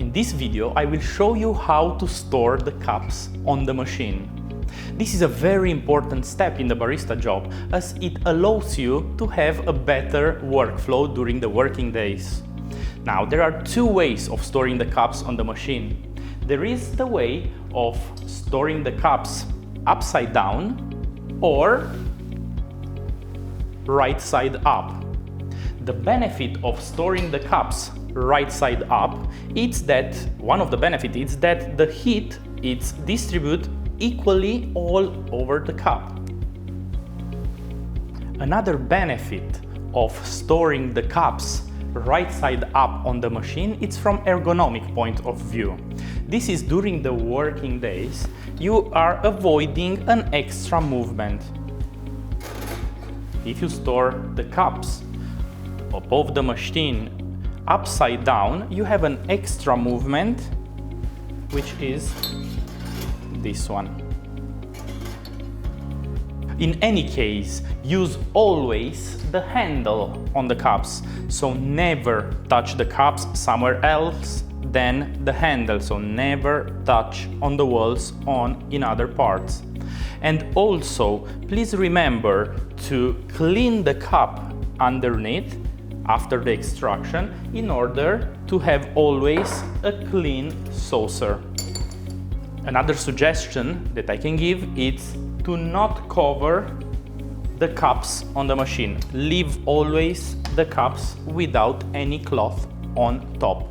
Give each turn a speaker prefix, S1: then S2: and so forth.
S1: In this video, I will show you how to store the cups on the machine. This is a very important step in the barista job, as it allows you to have a better workflow during the working days. Now, there are two ways of storing the cups on the machine. There is the way of storing the cups upside down or right side up. The benefit of storing the cups right side up is that one of the benefits is that the heat is distributed equally all over the cup. Another benefit of storing the cups right side up on the machine is from ergonomic point of view. This is during the working days, you are avoiding an extra movement. If you store the cups above the machine upside down, you have an extra movement, which is this one. In any case, use always the handle on the cups, so never touch the cups somewhere else than the handle, so never touch on the walls in other parts. And also, please remember to clean the cup underneath after the extraction in order to have always a clean saucer. Another suggestion that I can give is to not cover the cups on the machine. Leave always the cups without any cloth on top.